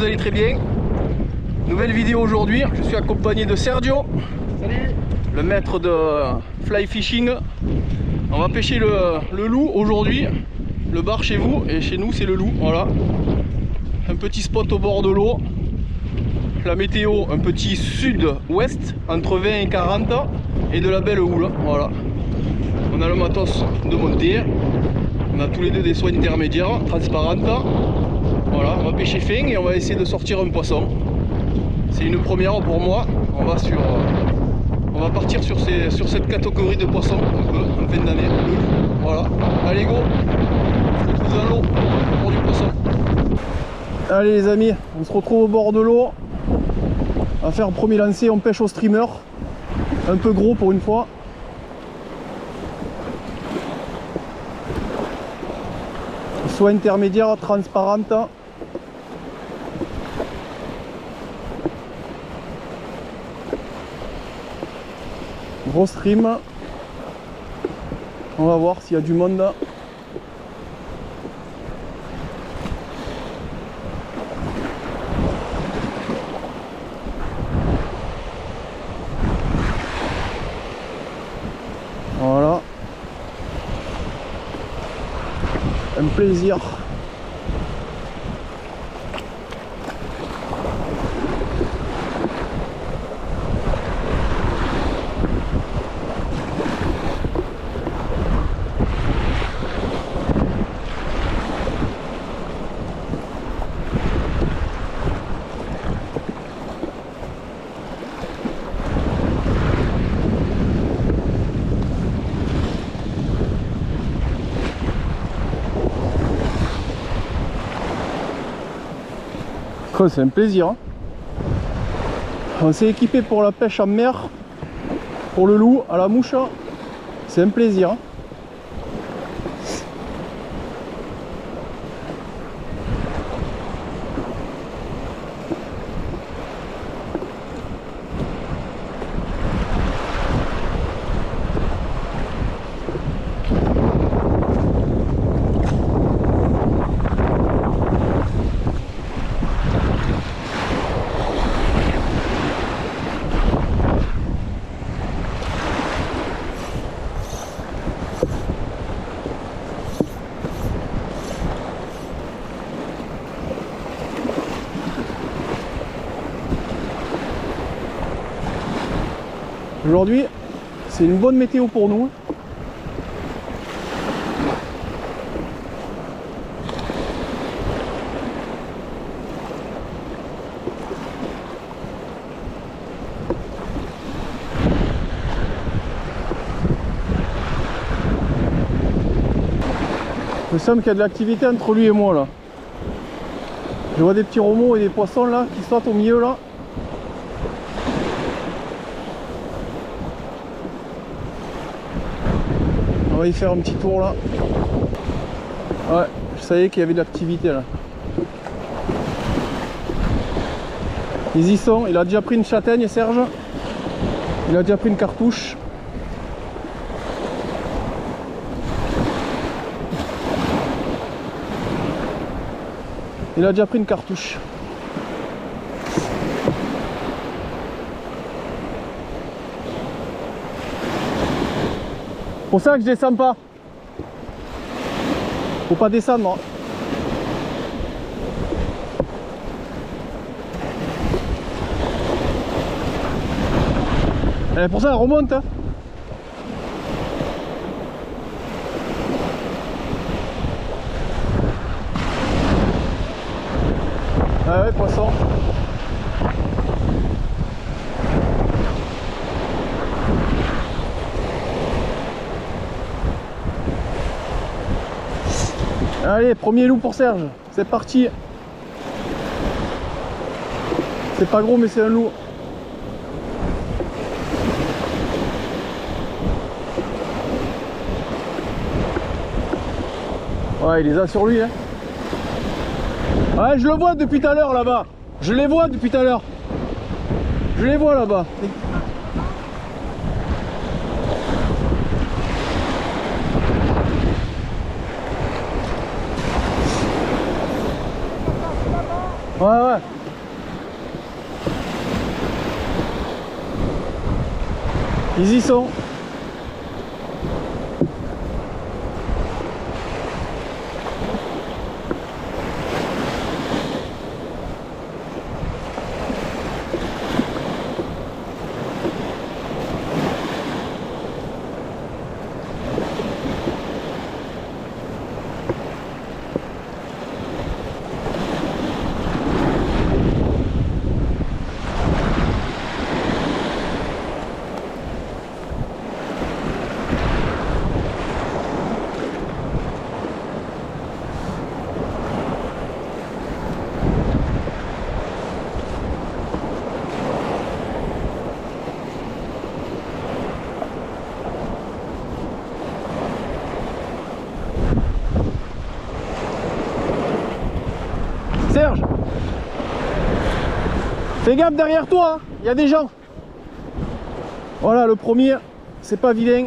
vous allez très bien. Nouvelle vidéo aujourd'hui, je suis accompagné de Sergio. Salut. Le maître de fly fishing. On va pêcher le loup aujourd'hui. Le bar chez vous et chez nous c'est le loup, voilà. Un petit spot au bord de l'eau. La météo un petit sud-ouest entre 20 et 40 et de la belle houle, voilà. On a le matos de montée. On a tous les deux des soins intermédiaires, transparentes. Voilà, on va pêcher fin et on va essayer de sortir un poisson. C'est une première pour moi. On va partir sur cette catégorie de poissons un peu en fin d'année. Voilà. Allez go, on se retrouve dans l'eau pour du poisson. Allez les amis, on se retrouve au bord de l'eau. On va faire un premier lancer, on pêche au streamer. Un peu gros pour une fois. Soit intermédiaire, transparente. Gros stream. On va voir s'il y a du monde. Voilà. Un plaisir. C'est un plaisir, hein. On s'est équipé pour la pêche en mer, pour le loup, à la mouche, c'est un plaisir, hein. Aujourd'hui, c'est une bonne météo pour nous. Il me semble qu'il y a de l'activité entre lui et moi là. Je vois des petits romos et des poissons là qui sautent au milieu là. On va y faire un petit tour là. Ouais, je savais qu'il y avait de l'activité là. Ils y sont, il a déjà pris une châtaigne Serge. Il a déjà pris une cartouche. Il a déjà pris une cartouche. Pour ça que je descends pas. Faut pas descendre. Et pour ça elle remonte. Hein. Ah ouais, poisson. Allez, premier loup pour Serge, c'est parti. C'est pas gros mais c'est un loup. Ouais, il les a sur lui, hein. Ouais, je le vois depuis tout à l'heure là-bas. Je les vois depuis tout à l'heure. Je les vois là-bas. Ouais. Ils y sont. Serge, fais gaffe derrière toi, il y a des gens. Voilà, le premier, c'est pas vilain.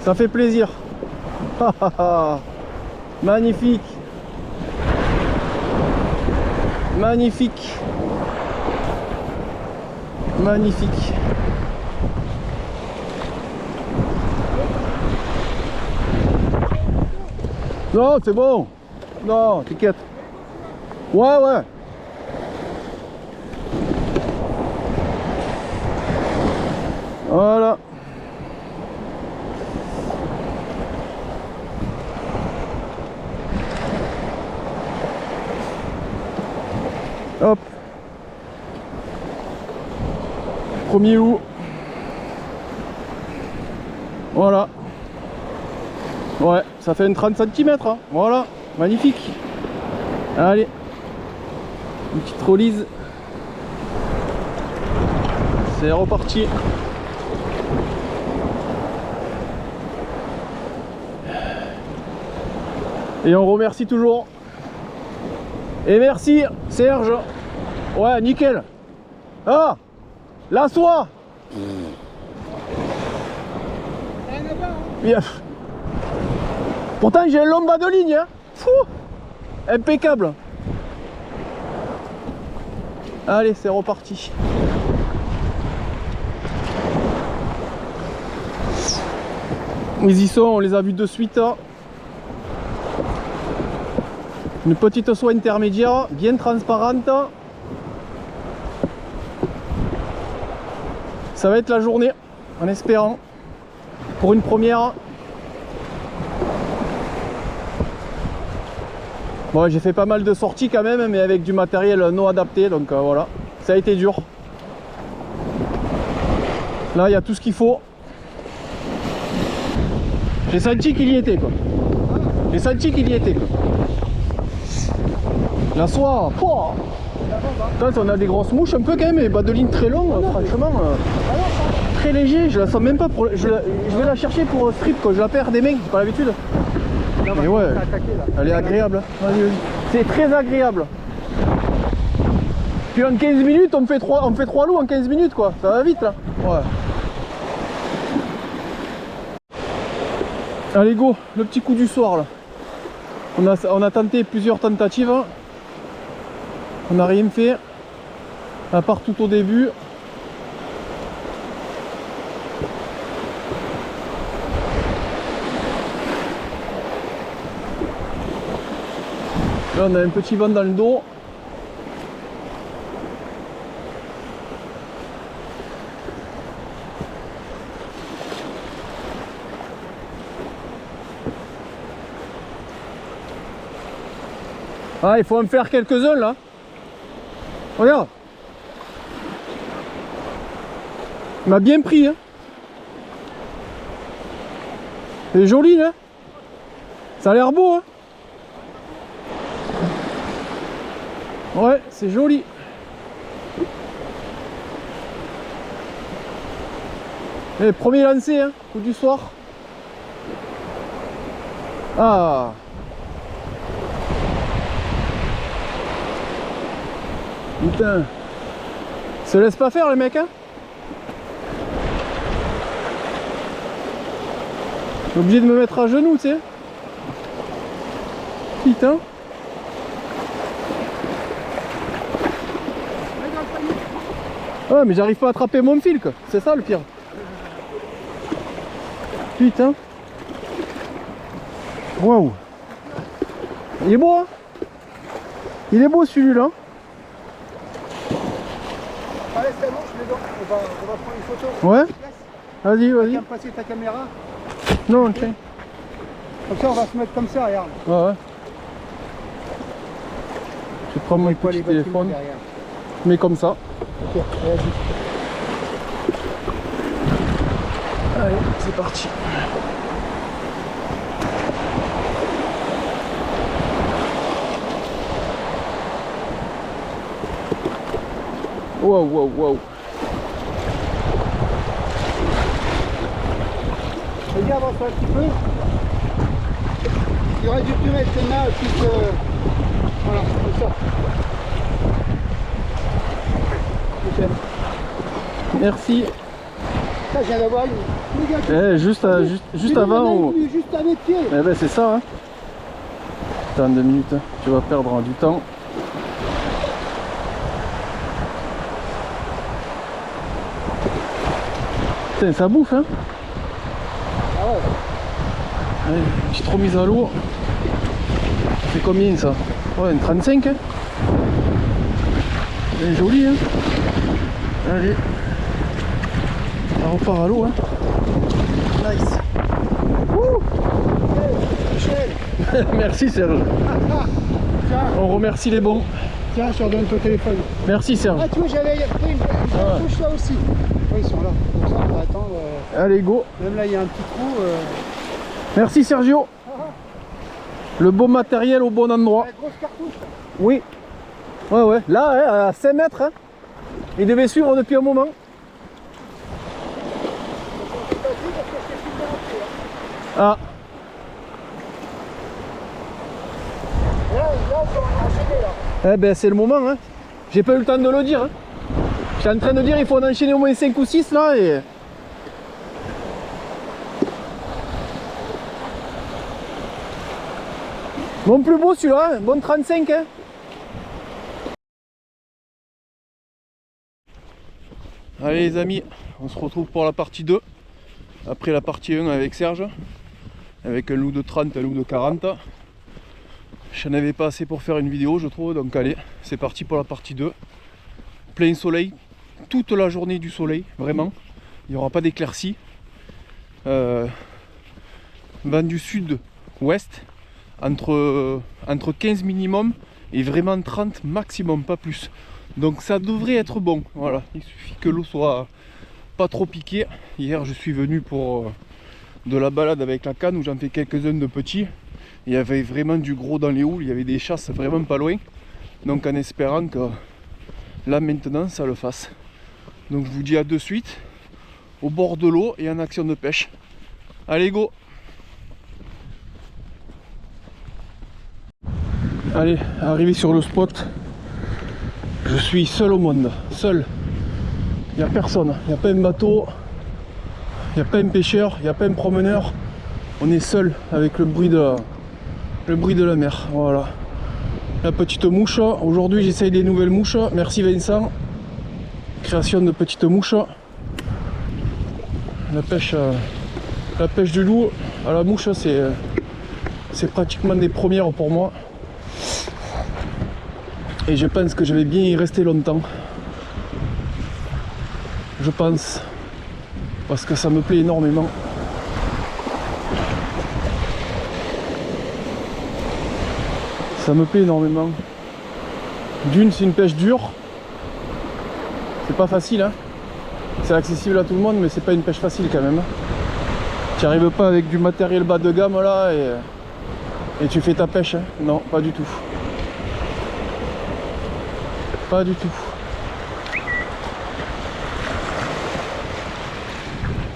Ça fait plaisir. Magnifique. Magnifique. Magnifique. Non, c'est bon. Non, t'inquiète. Ouais. Voilà. Hop. Premier loup. Voilà. Ouais, ça fait une 30 cm. Hein. Voilà. Magnifique. Allez. Une petite relise. C'est reparti. Et on remercie toujours. Et merci Serge. Ouais, nickel. Ah, la soie. Bien. Pourtant j'ai un long bas de ligne. Hein. Fou. Impeccable. Allez, c'est reparti. Ils y sont, on les a vus de suite. Une petite soie intermédiaire, bien transparente. Ça va être la journée, en espérant, pour une première. Bon, j'ai fait pas mal de sorties quand même, mais avec du matériel non adapté, donc voilà, ça a été dur. Là, il y a tout ce qu'il faut. J'ai senti qu'il y était, quoi. J'ai senti qu'il y était, quoi. La soie, pouah. Putain, on a des grosses mouches un peu quand même, et bas de ligne très long, franchement, très léger. Je la sens même pas pour. Je vais la chercher pour strip, quoi. Je la perds des mains, j'ai pas l'habitude. Mais ouais, elle est agréable. C'est très agréable. Puis en 15 minutes, on fait 3 loups en 15 minutes, quoi. Ça va vite là. Ouais. Allez go, le petit coup du soir là. On a tenté plusieurs tentatives. On n'a rien fait. À part tout au début. Là on a un petit vent dans le dos. Ah, il faut en faire quelques-uns là. Regarde. Il m'a bien pris. Hein. C'est joli là. Ça a l'air beau. Hein. Ouais, c'est joli. Et premier lancé, hein, coup du soir. Ah. Putain. Se laisse pas faire le mec, hein. Je suis obligé de me mettre à genoux, tu sais. Putain. Ouais, mais j'arrive pas à attraper mon fil, quoi. C'est ça le pire. Putain. Waouh. Il est beau, hein. Il est beau celui-là. Allez, c'est bon, je les donne. On va prendre une photo. Ouais. Vas-y, vas-y. Tu vas me passer ta caméra. Non, tiens. Comme ça, on va se mettre comme ça, regarde. Ouais, ouais. Je prends mon Pas les petit téléphone. derrière. Mais comme ça. Ok, vas-y. Allez, c'est parti. Wow, wow, wow. Vas-y, avance un petit peu. Il aurait dû te mettre tes mains plus. Voilà, comme ça. Nickel. Merci. Ça, je viens d'avoir une méga. Juste avant. Ou... Juste à mes pieds. Eh ben, c'est ça, hein. Attends 2 minutes, hein. Tu vas perdre du temps. Putain, ça bouffe, hein. Ah ouais. Allez, petite remise à l'eau. C'est combien ça? Ouais, une 35, hein. C'est joli, hein. Allez. On repart à l'eau, hein. Nice. Wouh. Michel. Merci Serge. Tiens, On remercie les bons. tiens, je te redonne ton téléphone. Merci Serge. Ah, tu vois, j'avais pris une touche là aussi. Ouais, ils sont là. Comme ça, on va attendre. Allez, go. Même là, il y a un petit trou. Merci Sergio. Le bon matériel au bon endroit. La grosse cartouche. Oui. Ouais, ouais. Là, hein, à 5 mètres, hein. Il devait suivre depuis un moment. Ah. Là, on peut enchaîner là. Eh ben, c'est le moment, hein. J'ai pas eu le temps de le dire, hein. J'étais en train de dire il faut en enchaîner au moins 5 ou 6 là et... Bon plus beau celui-là, hein. Bon 35, hein. Allez les amis, on se retrouve pour la partie 2. Après la partie 1 avec Serge. Avec un loup de 30, un loup de 40. Je n'en avais pas assez pour faire une vidéo je trouve, donc allez, c'est parti pour la partie 2. Plein soleil, toute la journée du soleil, vraiment. Il n'y aura pas d'éclaircies. Vent du sud-ouest, entre 15 minimum et vraiment 30 maximum, pas plus. Donc ça devrait être bon, voilà. Il suffit que l'eau soit pas trop piquée. Hier je suis venu pour de la balade avec la canne où j'en fais quelques-uns de petits. Il y avait vraiment du gros dans les houles, il y avait des chasses vraiment pas loin. Donc en espérant que là maintenant ça le fasse. Donc je vous dis à de suite au bord de l'eau et en action de pêche. Allez go. Allez, arrivé sur le spot. Je suis seul au monde, seul. Il n'y a personne, il n'y a pas un bateau, il n'y a pas un pêcheur, il n'y a pas un promeneur. On est seul avec le bruit de la mer. Voilà. La petite mouche. Aujourd'hui j'essaye des nouvelles mouches. Merci Vincent. Création de petites mouches. La pêche du loup à la mouche, c'est pratiquement des premières pour moi. Et je pense que je vais bien y rester longtemps. Je pense. Parce que ça me plaît énormément. Ça me plaît énormément. D'une, c'est une pêche dure. C'est pas facile, hein. C'est accessible à tout le monde, mais c'est pas une pêche facile quand même. Tu n'y arrives pas avec du matériel bas de gamme là et tu fais ta pêche, hein. Non, pas du tout. Pas du tout.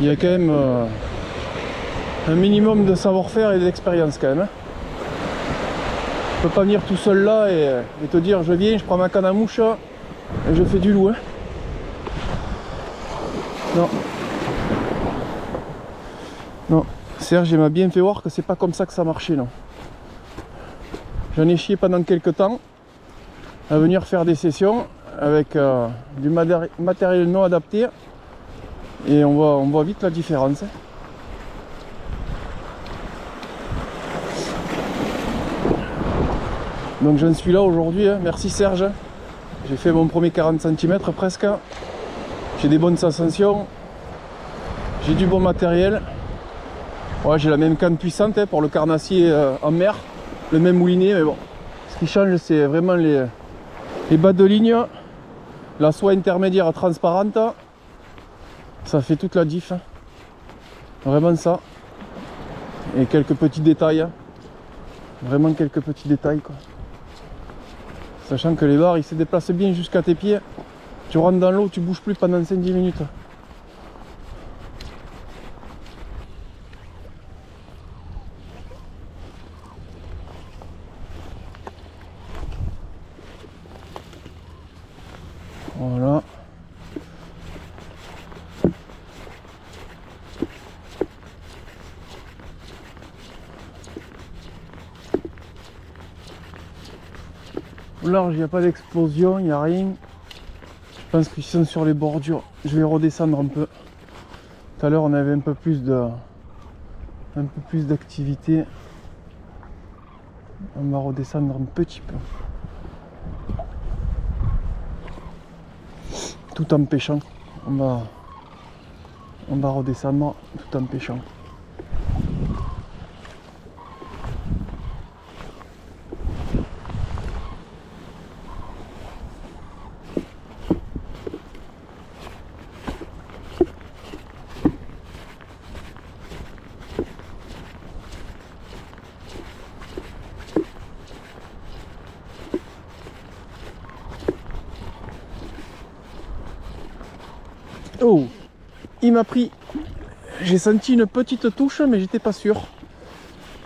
Il y a quand même un minimum de savoir-faire et d'expérience quand même, hein. Tu peux pas venir tout seul là et te dire je viens, je prends ma canne à mouche et je fais du loup, hein. Non. Non. Serge il m'a bien fait voir que c'est pas comme ça que ça marchait, non. J'en ai chié pendant quelques temps à venir faire des sessions avec du matériel non adapté et on voit vite la différence. Donc j'en suis là aujourd'hui, hein. Merci Serge. J'ai fait mon premier 40 cm presque. J'ai des bonnes sensations. J'ai du bon matériel. Ouais, j'ai la même canne puissante pour le carnassier en mer. Le même moulinet, mais bon. Ce qui change, c'est vraiment les bas de ligne. La soie intermédiaire transparente. Ça fait toute la diff. Vraiment ça. Et quelques petits détails. Vraiment quelques petits détails, quoi. Sachant que les barres, ils se déplacent bien jusqu'à tes pieds. Tu rentres dans l'eau, tu bouges plus pendant 5-10 minutes. Voilà. Au large, il n'y a pas d'explosion, il n'y a rien. Je pense qu'ils sont sur les bordures. Je vais redescendre un peu. Tout à l'heure, on avait un peu plus d'activité. On va redescendre un petit peu. Tout en pêchant. On va redescendre tout en pêchant. Oh, il m'a pris. J'ai senti une petite touche, mais j'étais pas sûr.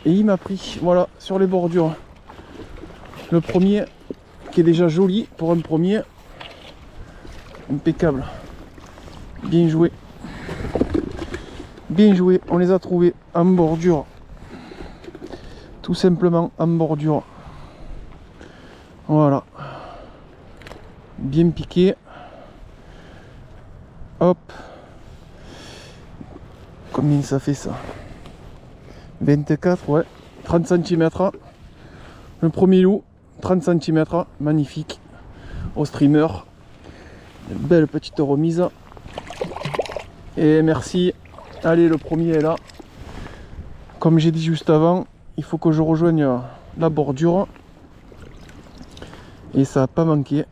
Et il m'a pris, voilà, sur les bordures. Le premier, qui est déjà joli pour un premier. Impeccable. Bien joué. Bien joué, on les a trouvés en bordure. Tout simplement en bordure. Voilà. Bien piqué. Hop. Combien ça fait ça? 24, ouais. 30 cm. Le premier loup, 30 cm. Magnifique. Au streamer. Une belle petite remise. Et merci. Allez, le premier est là. Comme j'ai dit juste avant, il faut que je rejoigne la bordure. Et ça n'a pas manqué.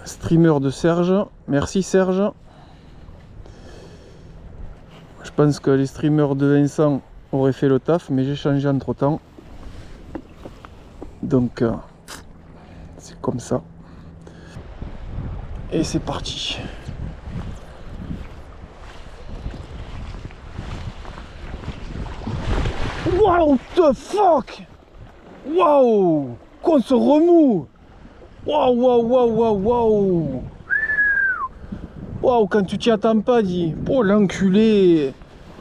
Streamer de Serge. Merci Serge. Je pense que les streamers de Vincent auraient fait le taf, mais j'ai changé entre temps. Donc c'est comme ça. Et c'est parti. What the fuck? Waouh! Qu'on se remue! Waouh, waouh, waouh, waouh, waouh! Waouh, quand tu t'y attends pas, dis. Oh l'enculé!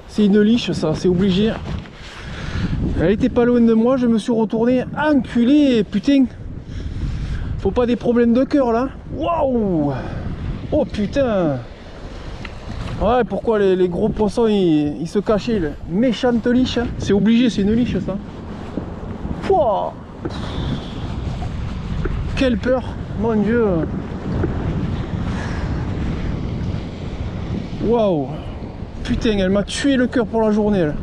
C'est une liche, ça, c'est obligé. Elle était pas loin de moi, je me suis retourné. Enculé, putain! Faut pas des problèmes de cœur là? Waouh! Oh putain! Ouais, pourquoi les gros poissons ils se cachaient là? Méchante liche, hein. C'est obligé, c'est une liche ça. Pouah! Quelle peur, mon Dieu! Waouh! Putain, elle m'a tué le cœur pour la journée là.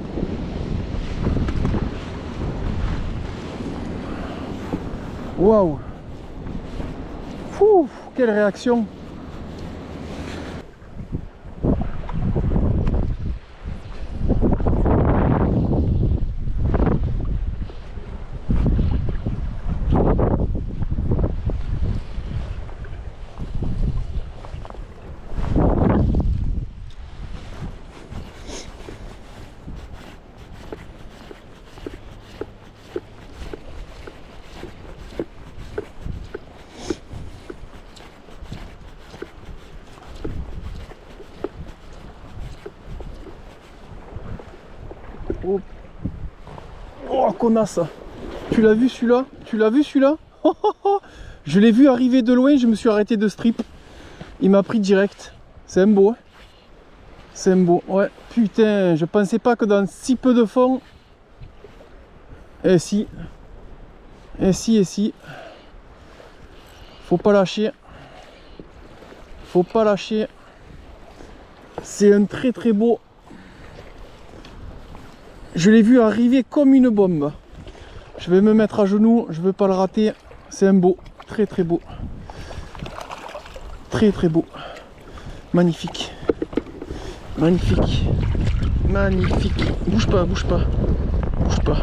Waouh! Fou! Quelle réaction! Oh. Oh, connasse! Tu l'as vu celui-là? Tu l'as vu celui-là? Je l'ai vu arriver de loin, je me suis arrêté de strip. Il m'a pris direct. C'est un beau. Hein. C'est un beau. Ouais, putain, je pensais pas que dans si peu de fond. Et si. Et si, et si. Faut pas lâcher. Faut pas lâcher. C'est un très très beau. Je l'ai vu arriver comme une bombe. Je vais me mettre à genoux, je veux pas le rater. C'est un beau, très très beau. Très très beau. Magnifique. Magnifique. Magnifique. Bouge pas, bouge pas. Bouge pas.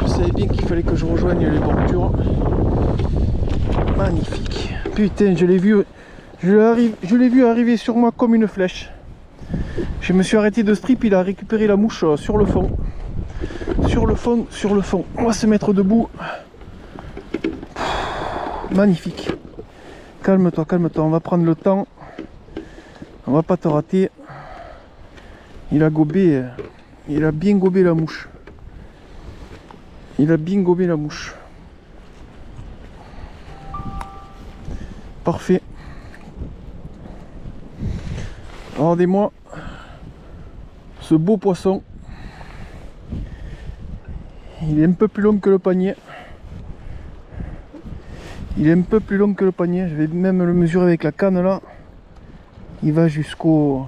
Je savais bien qu'il fallait que je rejoigne les bordures. Magnifique. Putain, je l'ai vu. Je l'ai vu arriver sur moi comme une flèche. Je me suis arrêté de strip, il a récupéré la mouche sur le fond. Sur le fond, sur le fond. On va se mettre debout. Magnifique. Calme-toi, calme-toi. On va prendre le temps. On va pas te rater. Il a gobé. Il a bien gobé la mouche. Il a bien gobé la mouche. Parfait. Regardez-moi ce beau poisson. Il est un peu plus long que le panier. Il est un peu plus long que le panier. Je vais même le mesurer avec la canne là. Il va jusqu'au...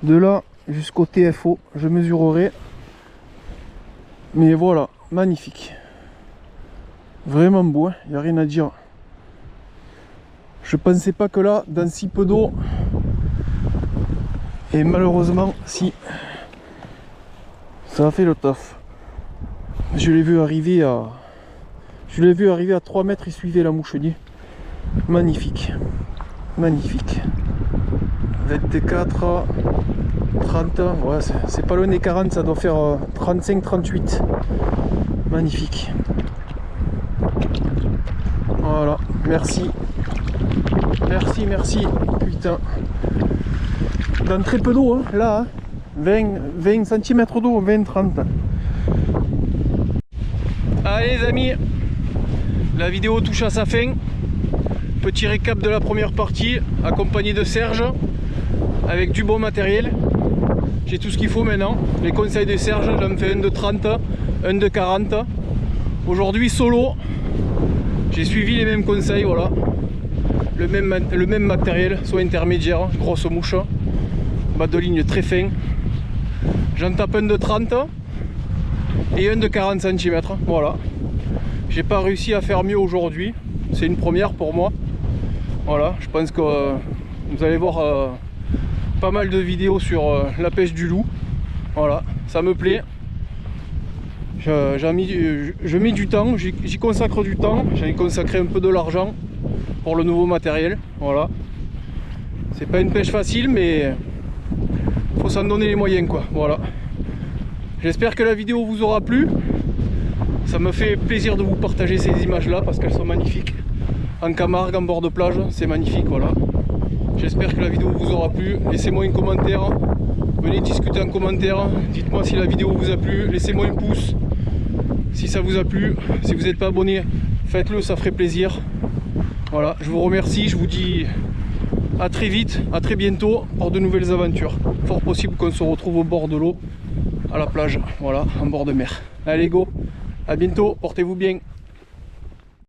de là jusqu'au TFO. Je mesurerai. Mais voilà, magnifique. Vraiment beau, hein. Il n'y a rien à dire. Je pensais pas que là, dans si peu d'eau... Et malheureusement, si, ça a fait le taf. Je l'ai vu arriver à... Je l'ai vu arriver à 3 mètres, il suivait la mouchelier. Magnifique. Magnifique. 24, 30, ouais, c'est pas loin des 40, ça doit faire 35, 38. Magnifique. Voilà, merci. Merci, merci. Putain. Dans très peu d'eau, hein, là, hein. 20 cm d'eau, 20-30. Allez les amis, la vidéo touche à sa fin. Petit récap de la première partie, accompagné de Serge, avec du bon matériel. J'ai tout ce qu'il faut maintenant. Les conseils de Serge, j'en fais un de 30, un de 40. Aujourd'hui solo, j'ai suivi les mêmes conseils, voilà. Le même matériel, soit intermédiaire, grosse mouche. Bas de ligne très fin. J'en tape un de 30 et un de 40 cm. Voilà. J'ai pas réussi à faire mieux aujourd'hui. C'est une première pour moi. Voilà. Je pense que vous allez voir pas mal de vidéos sur la pêche du loup. Voilà. Ça me plaît. Je mets du temps. J'y consacre du temps. J'en ai consacré un peu de l'argent pour le nouveau matériel. Voilà. C'est pas une pêche facile, mais faut s'en donner les moyens, quoi. Voilà. J'espère que la vidéo vous aura plu. Ça me fait plaisir de vous partager ces images là parce qu'elles sont magnifiques. En Camargue, en bord de plage, c'est magnifique, voilà. J'espère que la vidéo vous aura plu. Laissez-moi un commentaire. Venez discuter en commentaire. Dites-moi si la vidéo vous a plu. Laissez-moi un pouce si ça vous a plu. Si vous n'êtes pas abonné, faites-le, ça ferait plaisir. Voilà, je vous remercie. Je vous dis à très vite, à très bientôt pour de nouvelles aventures. Fort possible qu'on se retrouve au bord de l'eau, à la plage, voilà, en bord de mer. Allez go, à bientôt, portez-vous bien.